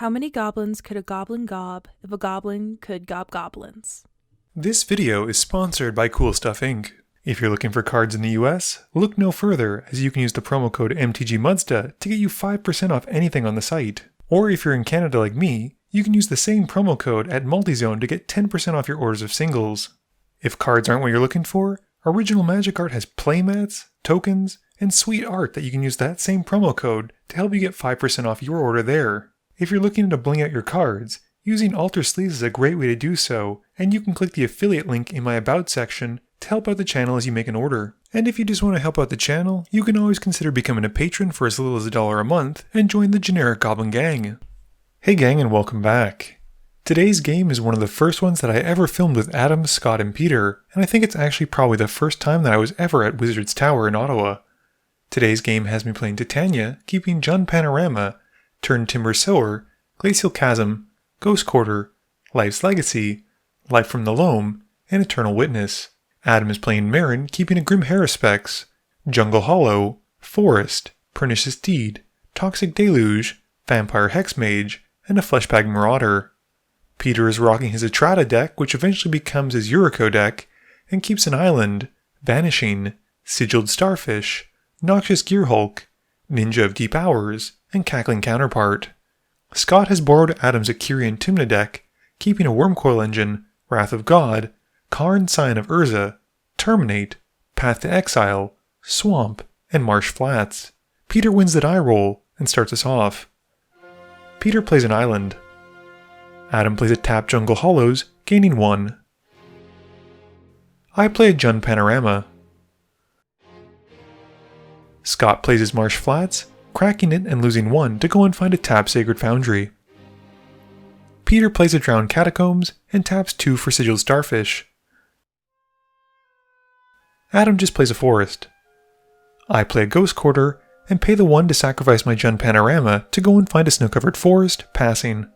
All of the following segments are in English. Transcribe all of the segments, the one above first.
How many goblins could a goblin gob if a goblin could gob goblins? This video is sponsored by Cool Stuff Inc. If you're looking for cards in the US, look no further as you can use the promo code MTGMUDSTA to get you 5% off anything on the site. Or if you're in Canada like me, you can use the same promo code at Multizone to get 10% off your orders of singles. If cards aren't what you're looking for, Original Magic Art has playmats, tokens, and sweet art that you can use that same promo code to help you get 5% off your order there. If you're looking to bling out your cards, using Alter Sleeves is a great way to do so, and you can click the affiliate link in my About section to help out the channel as you make an order. And if you just want to help out the channel, you can always consider becoming a patron for as little as $1 a month and join the generic Goblin Gang. Hey gang, and welcome back. Today's game is one of the first ones that I ever filmed with Adam, Scott, and Peter, and I think it's actually probably the first time that I was ever at Wizard's Tower in Ottawa. Today's game has me playing Titania, keeping Jund Panorama, Turn Timber Sower, Glacial Chasm, Ghost Quarter, Life's Legacy, Life from the Loam, and Eternal Witness. Adam is playing Meren, keeping a Grim Haruspex, Jungle Hollow, Forest, Pernicious Deed, Toxic Deluge, Vampire Hexmage, and a Fleshbag Marauder. Peter is rocking his Etrata deck, which eventually becomes his Yuriko deck, and keeps an island, Vanishing, Sigiled Starfish, Noxious Gearhulk, Ninja of Deep Hours, and Cackling Counterpart. Scott has borrowed Adam's Akiri and Tymna deck, keeping a Wormcoil Engine, Wrath of God, Karn Sign of Urza, Terminate, Path to Exile, Swamp, and Marsh Flats. Peter wins the die roll and starts us off. Peter plays an island. Adam plays a tap Jungle Hollows, gaining 1. I play a Jund Panorama. Scott plays his Marsh Flats, cracking it and losing 1 to go and find a tap Sacred Foundry. Peter plays a Drowned Catacombs and taps 2 for Sigiled Starfish. Adam just plays a Forest. I play a Ghost Quarter and pay the 1 to sacrifice my Jund Panorama to go and find a snow-covered forest, passing.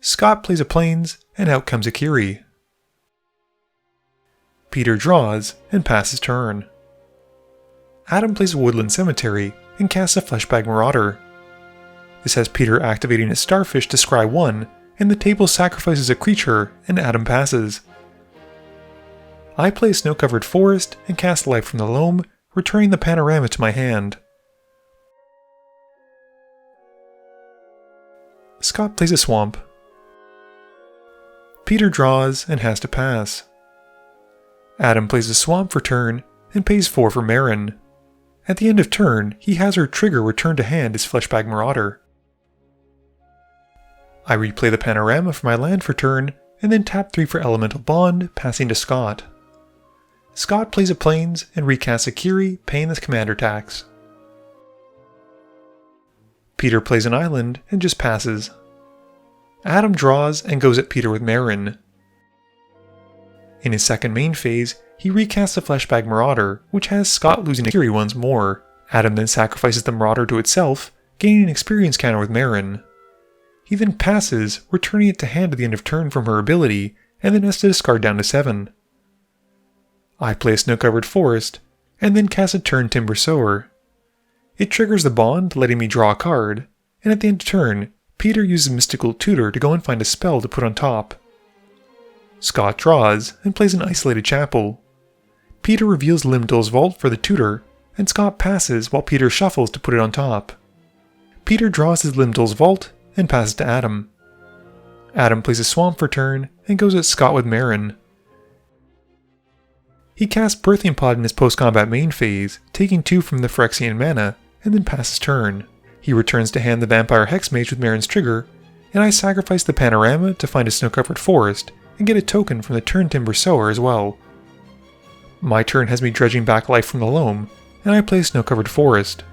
Scott plays a Plains, and out comes Akiri. Peter draws and passes turn. Adam plays a Woodland Cemetery and casts a Fleshbag Marauder. This has Peter activating a Starfish to scry 1, and the table sacrifices a creature, and Adam passes. I play a Snow-Covered Forest and cast Life from the Loam, returning the Panorama to my hand. Scott plays a Swamp. Peter draws and has to pass. Adam plays a Swamp for turn and pays 4 for Meren. At the end of turn, he has her trigger return to hand as Fleshbag Marauder. I replay the Panorama for my land for turn, and then tap 3 for Elemental Bond, passing to Scott. Scott plays a Plains and recasts Akiri, paying the commander tax. Peter plays an island and just passes. Adam draws and goes at Peter with Meren. In his second main phase, he recasts the Fleshbag Marauder, which has Scott losing Akiri once more. Adam then sacrifices the Marauder to itself, gaining an experience counter with Meren. He then passes, returning it to hand at the end of turn from her ability, and then has to discard down to 7. I play a Snow-Covered Forest, and then cast a Turn Timber Sower. It triggers the bond, letting me draw a card, and at the end of turn, Peter uses Mystical Tutor to go and find a spell to put on top. Scott draws and plays an Isolated Chapel. Peter reveals Limdol's Vault for the tutor, and Scott passes while Peter shuffles to put it on top. Peter draws his Limdol's Vault and passes to Adam. Adam plays a Swamp for turn and goes at Scott with Meren. He casts Birthing Pod in his post-combat main phase, taking 2 from the Phyrexian mana, and then passes turn. He returns to hand the Vampire Hexmage with Meren's trigger, and I sacrifice the Panorama to find a Snow-Covered Forest and get a token from the Turn Timber Sower as well. My turn has me dredging back Life from the Loam, and I play Snow-Covered Forest.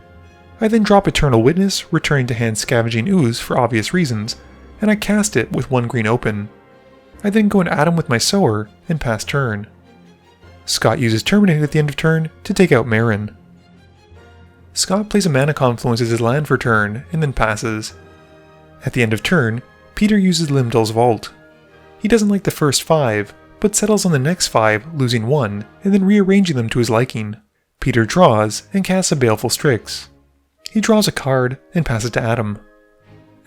I then drop Eternal Witness, returning to hand Scavenging Ooze for obvious reasons, and I cast it with 1 green open. I then go and Adam with my Sower and pass turn. Scott uses Terminate at the end of turn to take out Meren. Scott plays a Mana Confluence as his land for turn and then passes. At the end of turn, Peter uses Limdol's Vault. He doesn't like the first 5, but settles on the next 5, losing 1, and then rearranging them to his liking. Peter draws and casts a Baleful Strix. He draws a card and passes to Adam.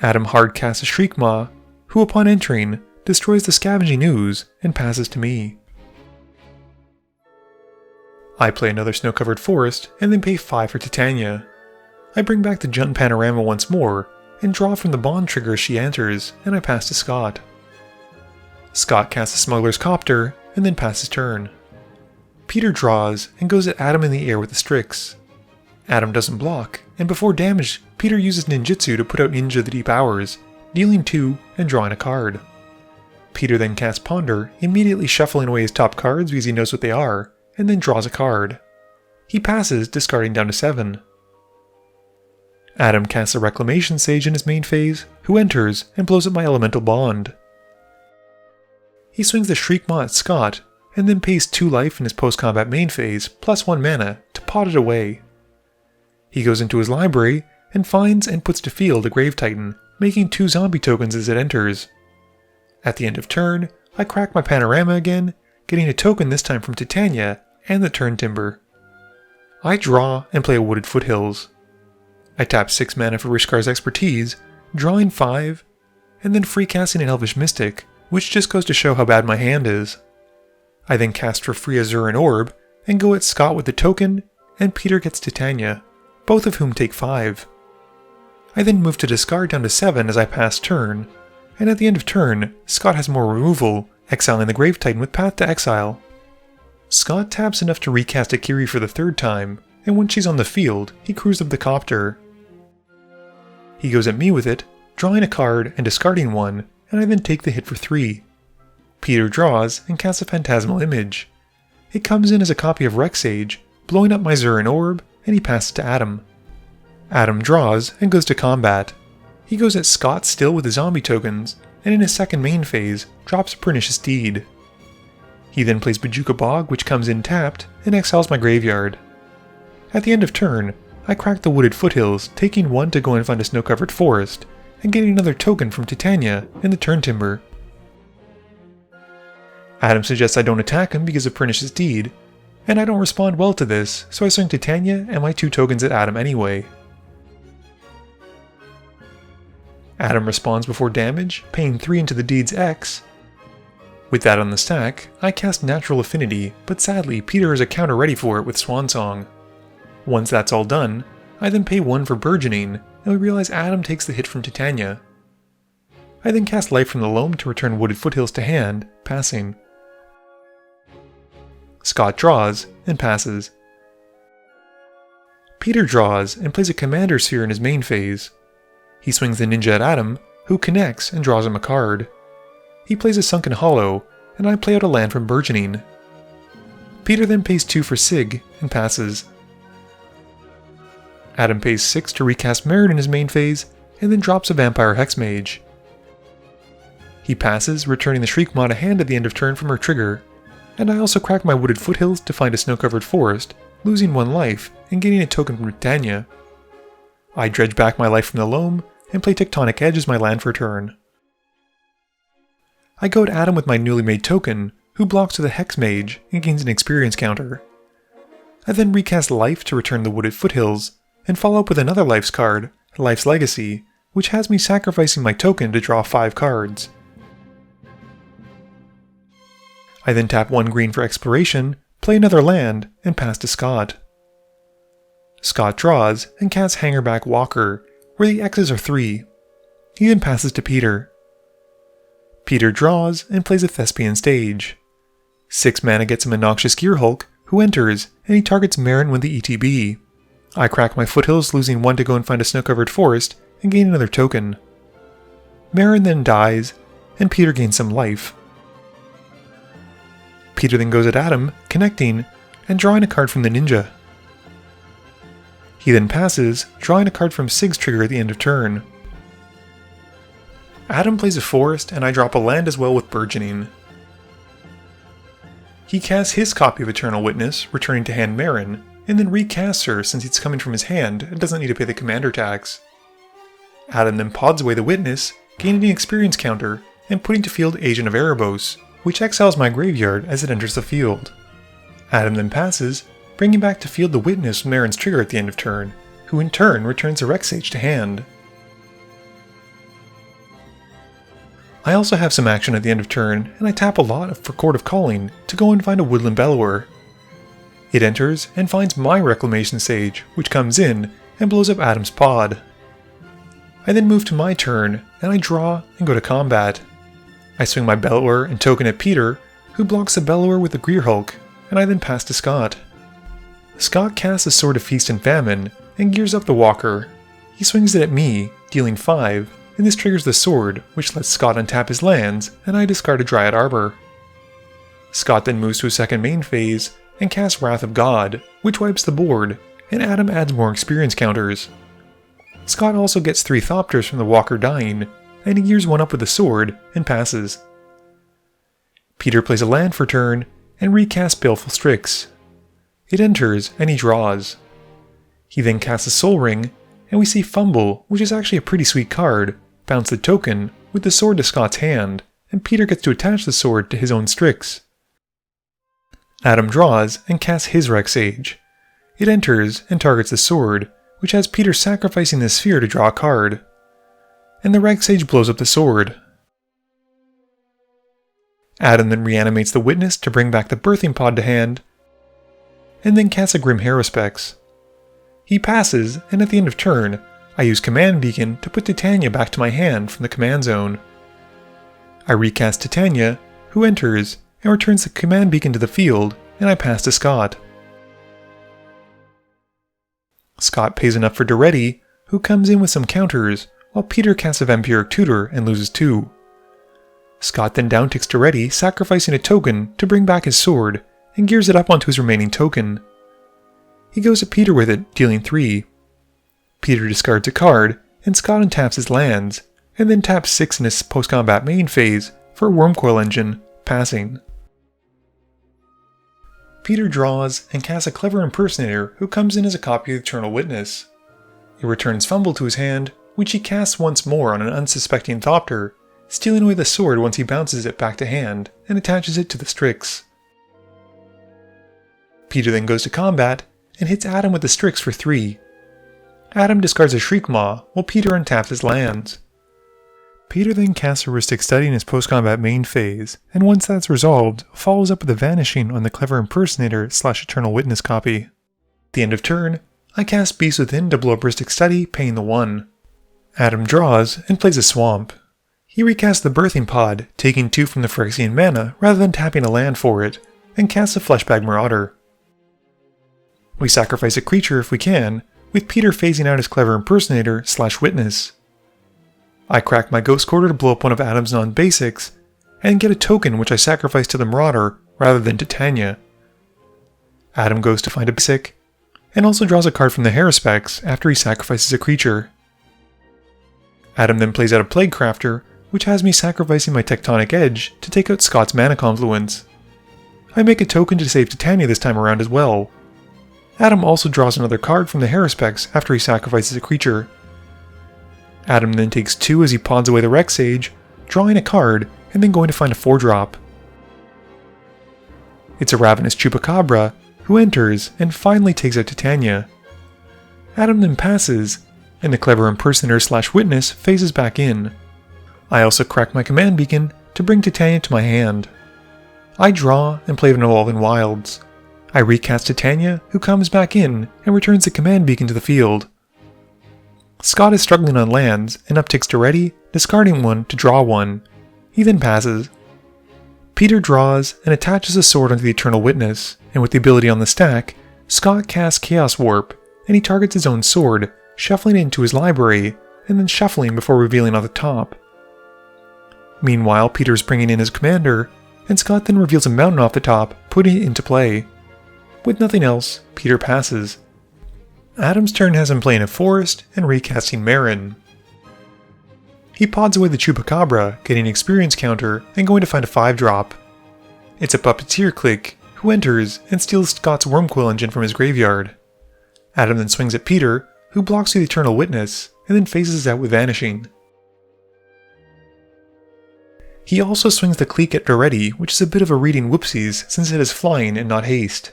Adam hard casts a Shriekmaw, who upon entering, destroys the scavenging ooze and passes to me. I play another snow-covered forest and then pay 5 for Titania. I bring back the Jund Panorama once more and draw from the bond trigger as she enters, and I pass to Scott. Scott casts a Smuggler's Copter and then passes turn. Peter draws and goes at Adam in the air with the Strix. Adam doesn't block, and before damage, Peter uses ninjutsu to put out Ninja the Deep Hours, dealing 2 and drawing a card. Peter then casts Ponder, immediately shuffling away his top cards because he knows what they are, and then draws a card. He passes, discarding down to 7. Adam casts a Reclamation Sage in his main phase, who enters and blows up my Elemental Bond. He swings the Shriekmaw at Scott, and then pays 2 life in his post-combat main phase, plus 1 mana, to pot it away. He goes into his library, and finds and puts to field a Grave Titan, making 2 zombie tokens as it enters. At the end of turn, I crack my Panorama again, getting a token this time from Titania and the Turn Timber. I draw and play a Wooded Foothills. I tap 6 mana for Rishkar's Expertise, drawing 5, and then free casting an Elvish Mystic, which just goes to show how bad my hand is. I then cast for free Azuran Orb, and go at Scott with the token, and Peter gets Titania, both of whom take 5. I then move to discard down to 7 as I pass turn, and at the end of turn, Scott has more removal, exiling the Grave Titan with Path to Exile. Scott taps enough to recast Akiri for the 3rd time, and when she's on the field, he crews up the Copter. He goes at me with it, drawing a card and discarding 1, and I then take the hit for 3. Peter draws and casts a Phantasmal Image. It comes in as a copy of Rexage, blowing up my Azuran Orb, and he passes to Adam. Adam draws and goes to combat. He goes at Scott still with the zombie tokens, and in his second main phase, drops Pernicious Deed. He then plays Bojuka Bog, which comes in tapped, and exiles my graveyard. At the end of turn, I crack the Wooded Foothills, taking 1 to go and find a snow-covered forest, and getting another token from Titania in the Turn Timber. Adam suggests I don't attack him because of Pernicious Deed, and I don't respond well to this, so I swing Titania and my 2 tokens at Adam anyway. Adam responds before damage, paying 3 into the Deed's X. With that on the stack, I cast Natural Affinity, but sadly Peter has a counter ready for it with Swansong. Once that's all done, I then pay 1 for Burgeoning, and we realize Adam takes the hit from Titania. I then cast Life from the Loam to return Wooded Foothills to hand, passing. Scott draws, and passes. Peter draws, and plays a Commander Sphere in his main phase. He swings the Ninja at Adam, who connects and draws him a card. He plays a Sunken Hollow, and I play out a land from Burgeoning. Peter then pays 2 for Sig, and passes. Adam pays 6 to recast Meren in his main phase, and then drops a Vampire Hexmage. He passes, returning the Shriekmaw to hand at the end of turn from her trigger, and I also crack my Wooded Foothills to find a snow-covered forest, losing 1 life, and getting a token from Titania. I dredge back my life from the Loam, and play Tectonic Edge as my land for turn. I go at Adam with my newly made token, who blocks with a Hexmage and gains an experience counter. I then recast Life to return the Wooded Foothills, and follow up with another Life's card, Life's Legacy, which has me sacrificing my token to draw 5 cards. I then tap 1 green for Exploration, play another land, and pass to Scott. Scott draws and casts Hangerback Walker, where the X's are 3. He then passes to Peter. Peter draws and plays a Thespian Stage. 6 mana gets him a Noxious Gearhulk, who enters, and he targets Meren with the ETB. I crack my Foothills, losing 1 to go and find a snow-covered forest, and gain another token. Meren then dies, and Peter gains some life. Peter then goes at Adam, connecting, and drawing a card from the Ninja. He then passes, drawing a card from Sig's trigger at the end of turn. Adam plays a forest, and I drop a land as well with Burgeoning. He casts his copy of Eternal Witness, returning to hand Meren, and then recasts her since it's coming from his hand and doesn't need to pay the commander tax. Adam then pods away the Witness, gaining an experience counter, and putting to field Agent of Erebos, which exiles my graveyard as it enters the field. Adam then passes, bringing back to field the Witness with Meren's trigger at the end of turn, who in turn returns a Rexage to hand. I also have some action at the end of turn, and I tap a lot for Court of Calling to go and find a Woodland Bellower. It enters and finds my Reclamation Sage, which comes in and blows up Adam's pod. I then move to my turn, and I draw and go to combat. I swing my Bellower and token at Peter, who blocks the Bellower with the Greerhulk, and I then pass to Scott. Scott casts a Sword of Feast and Famine, and gears up the Walker. He swings it at me, dealing 5, and this triggers the sword, which lets Scott untap his lands, and I discard a Dryad Arbor. Scott then moves to a second main phase, and casts Wrath of God, which wipes the board, and Adam adds more experience counters. Scott also gets 3 Thopters from the Walker dying, and he gears one up with a sword, and passes. Peter plays a land for turn, and recasts Baleful Strix. It enters, and he draws. He then casts a Soul Ring, and we see Fumble, which is actually a pretty sweet card, bounce the token with the sword to Scott's hand, and Peter gets to attach the sword to his own Strix. Adam draws and casts his Rec Sage. It enters and targets the sword, which has Peter sacrificing the sphere to draw a card. And the Rec Sage blows up the sword. Adam then reanimates the Witness to bring back the Birthing Pod to hand, and then casts a Grim Haruspex. He passes, and at the end of turn, I use Command Beacon to put Titania back to my hand from the command zone. I recast Titania, who enters, and returns the Command Beacon to the field, and I pass to Scott. Scott pays enough for Duretti, who comes in with some counters, while Peter casts a Vampiric Tutor and loses 2. Scott then downticks Duretti, sacrificing a token to bring back his sword, and gears it up onto his remaining token. He goes at Peter with it, dealing 3. Peter discards a card, and Scott untaps his lands, and then taps 6 in his post-combat main phase for a Wormcoil Engine, passing. Peter draws and casts a Clever Impersonator who comes in as a copy of Eternal Witness. It returns Fumble to his hand, which he casts once more on an unsuspecting Thopter, stealing away the sword once he bounces it back to hand and attaches it to the Strix. Peter then goes to combat and hits Adam with the Strix for 3. Adam discards a Shriekmaw while Peter untaps his lands. Peter then casts a Heuristic Study in his post-combat main phase, and once that's resolved, follows up with a Vanishing on the Clever Impersonator / Eternal Witness copy. At the end of turn, I cast Beast Within to blow up Heuristic Study, paying the 1. Adam draws and plays a Swamp. He recasts the Birthing Pod, taking 2 from the Phyrexian mana rather than tapping a land for it, and casts a Fleshbag Marauder. We sacrifice a creature if we can, with Peter phasing out his Clever Impersonator / Witness. I crack my Ghost Quarter to blow up one of Adam's non-basics, and get a token which I sacrifice to the Marauder rather than Titania. Adam goes to find a basic, and also draws a card from the Haruspex after he sacrifices a creature. Adam then plays out a Plague Crafter, which has me sacrificing my Tectonic Edge to take out Scott's Mana Confluence. I make a token to save Titania this time around as well. Adam also draws another card from the Haruspex after he sacrifices a creature. Adam then takes 2 as he pawns away the Rec Sage, drawing a card, and then going to find a 4-drop. It's a Ravenous Chupacabra, who enters and finally takes out Titania. Adam then passes, and the Clever Impersonator / Witness phases back in. I also crack my Command Beacon to bring Titania to my hand. I draw and play an Evolving Wilds. I recast Titania, who comes back in and returns the Command Beacon to the field. Scott is struggling on lands and upticks Duretti, discarding 1 to draw 1. He then passes. Peter draws and attaches a sword onto the Eternal Witness, and with the ability on the stack, Scott casts Chaos Warp, and he targets his own sword, shuffling it into his library, and then shuffling before revealing on the top. Meanwhile, Peter's bringing in his commander, and Scott then reveals a mountain off the top, putting it into play. With nothing else, Peter passes. Adam's turn has him playing a forest and recasting Meren. He pods away the Chupacabra, getting an experience counter, and going to find a 5-drop. It's a Puppeteer click, who enters and steals Scott's Wormcoil Engine from his graveyard. Adam then swings at Peter, who blocks the Eternal Witness, and then phases out with Vanishing. He also swings the Clique at Duretti, which is a bit of a reading whoopsies since it is flying and not haste.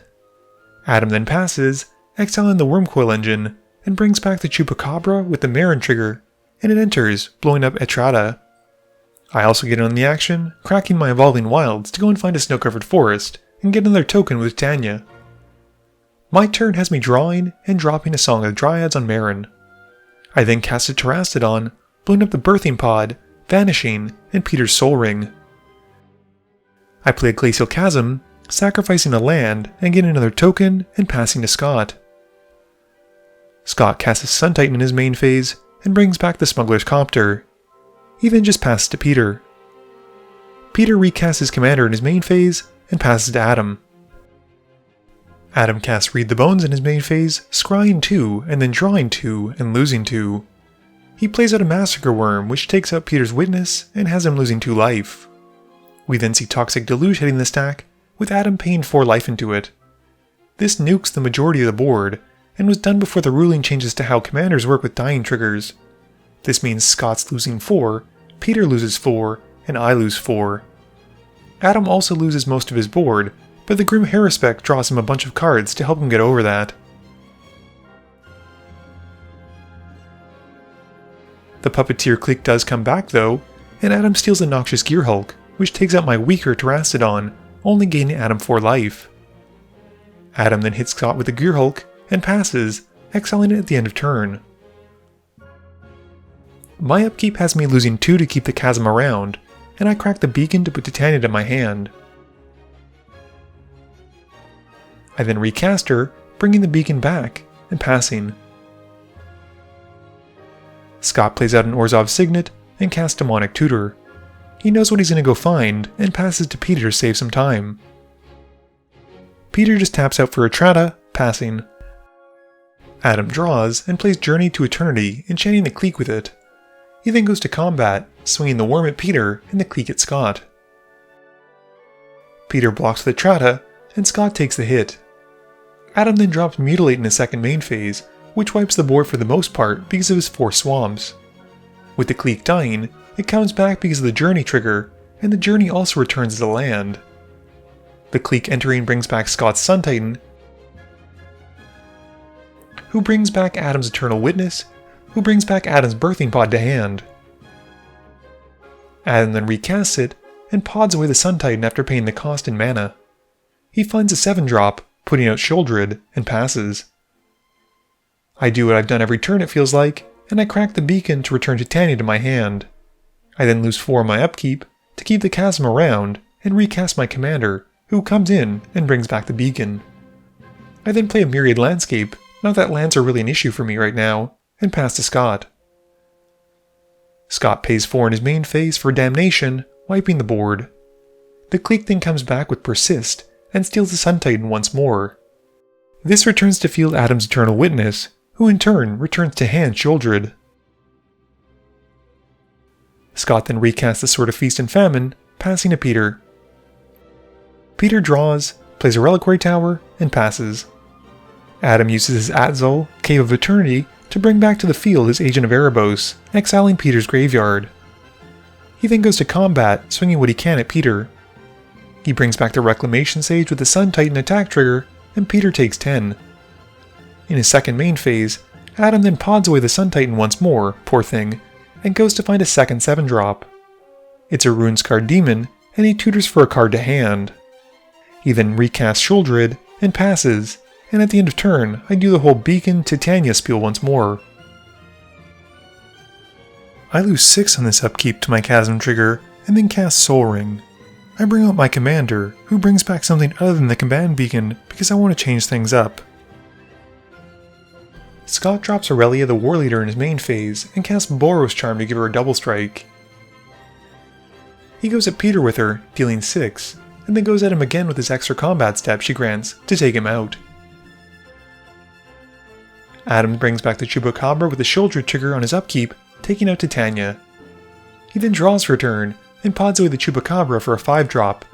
Adam then passes, exiling the Wormcoil Engine, and brings back the Chupacabra with the Meren trigger, and it enters, blowing up Etrata. I also get in on the action, cracking my Evolving Wilds to go and find a snow-covered forest, and get another token with Titania. My turn has me drawing and dropping a Song of the Dryads on Meren. I then cast a Terastodon, blowing up the Birthing Pod, Vanishing, and Peter's Soul Ring. I play a Glacial Chasm, sacrificing a land and getting another token and passing to Scott. Scott casts a Sun Titan in his main phase and brings back the Smuggler's Copter. He then just passes to Peter. Peter recasts his commander in his main phase and passes to Adam. Adam casts Read the Bones in his main phase, scrying 2 and then drawing 2 and losing 2. He plays out a Massacre Worm which takes out Peter's Witness and has him losing 2 life. We then see Toxic Deluge hitting the stack, with Adam paying 4 life into it. This nukes the majority of the board, and was done before the ruling changes to how commanders work with dying triggers. This means Scott's losing 4, Peter loses 4, and I lose 4. Adam also loses most of his board, but the Grim Harrispec draws him a bunch of cards to help him get over that. The Puppeteer clique does come back though, and Adam steals a Noxious Gearhulk, which takes out my weaker Terastodon, only gaining Adam 4 life. Adam then hits Scott with the Gearhulk and passes, exiling it at the end of turn. My upkeep has me losing 2 to keep the Chasm around, and I crack the Beacon to put Titania to my hand. I then recast her, bringing the Beacon back and passing. Scott plays out an Orzhov Signet and casts Demonic Tutor. He knows what he's going to go find and passes to Peter to save some time. Peter just taps out for Etrata, passing. Adam draws and plays Journey to Eternity, enchanting the clique with it. He then goes to combat, swinging the Worm at Peter and the clique at Scott. Peter blocks with Etrata, and Scott takes the hit. Adam then drops Mutilate in his second main phase, which wipes the board for the most part because of his 4 swamps. With the clique dying, it comes back because of the Journey trigger, and the Journey also returns as a land. The clique entering brings back Scott's Sun Titan, who brings back Adam's Eternal Witness, who brings back Adam's Birthing Pod to hand. Adam then recasts it, and pods away the Sun Titan after paying the cost in mana. He finds a 7-drop, putting out Sheoldred, and passes. I do what I've done every turn it feels like, and I crack the Beacon to return Titania to my hand. I then lose 4 on my upkeep to keep the Chasm around and recast my commander, who comes in and brings back the Beacon. I then play a Myriad Landscape, not that lands are really an issue for me right now, and pass to Scott. Scott pays 4 in his main phase for Damnation, wiping the board. The clique then comes back with Persist and steals the Sun Titan once more. This returns to field Adam's Eternal Witness, who in turn returns to hand Sheoldred. Scott then recasts the Sword of Feast and Famine, passing to Peter. Peter draws, plays a Reliquary Tower, and passes. Adam uses his Atzol, Cave of Eternity, to bring back to the field his Agent of Erebos, exiling Peter's graveyard. He then goes to combat, swinging what he can at Peter. He brings back the Reclamation Sage with the Sun Titan attack trigger, and Peter takes 10. In his second main phase, Adam then pods away the Sun Titan once more, poor thing, and goes to find a second 7-drop. It's a Runescarred Demon, and he tutors for a card to hand. He then recasts Sheoldred, and passes, and at the end of turn, I do the whole Beacon Titania spiel once more. I lose 6 on this upkeep to my Chasm trigger, and then cast Soul Ring. I bring out my commander, who brings back something other than the Command Beacon because I want to change things up. Scott drops Aurelia the War Leader in his main phase, and casts Boros Charm to give her a double strike. He goes at Peter with her, dealing 6, and then goes at him again with his extra combat step she grants to take him out. Adam brings back the Chupacabra with the Sheoldred trigger on his upkeep, taking out Titania. He then draws for a turn, and pods away the Chupacabra for a 5-drop.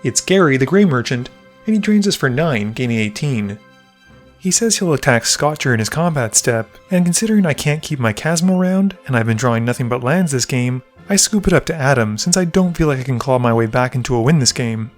It's Gary, the Grey Merchant, and he drains us for 9, gaining 18. He says he'll attack Scott during his combat step, and considering I can't keep my Chasm around, and I've been drawing nothing but lands this game, I scoop it up to Adam since I don't feel like I can claw my way back into a win this game.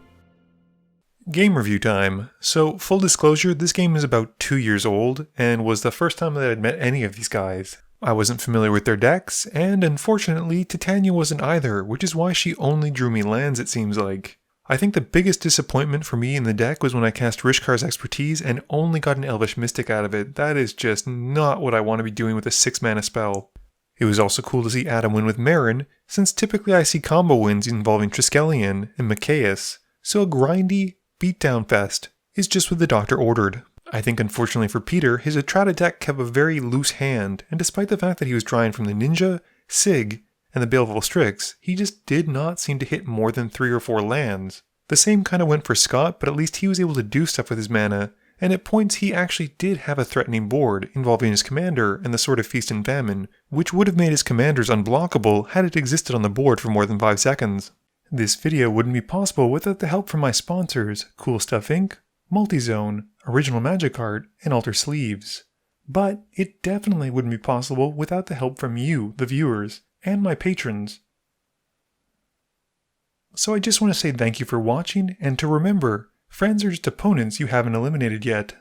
Game review time. So, full disclosure, this game is about 2 years old, and was the first time that I'd met any of these guys. I wasn't familiar with their decks, and unfortunately Titania wasn't either, which is why she only drew me lands it seems like. I think the biggest disappointment for me in the deck was when I cast Rishkar's Expertise and only got an Elvish Mystic out of it. That is just not what I want to be doing with a 6-mana spell. It was also cool to see Adam win with Meren, since typically I see combo wins involving Triskelion and Mikaeus, so a grindy, beatdown fest is just what the doctor ordered. I think unfortunately for Peter, his Etrata deck kept a very loose hand, and despite the fact that he was drawing from the Ninja, Sig, and the Baleful Strix, he just did not seem to hit more than 3 or 4 lands. The same kind of went for Scott, but at least he was able to do stuff with his mana, and at points he actually did have a threatening board involving his commander and the Sword of Feast and Famine, which would have made his commanders unblockable had it existed on the board for more than 5 seconds. This video wouldn't be possible without the help from my sponsors, Cool Stuff Inc., Multizone, Original Magic Art, and Alter Sleeves. But it definitely wouldn't be possible without the help from you, the viewers, and my patrons. So I just want to say thank you for watching, and to remember, friends are just opponents you haven't eliminated yet.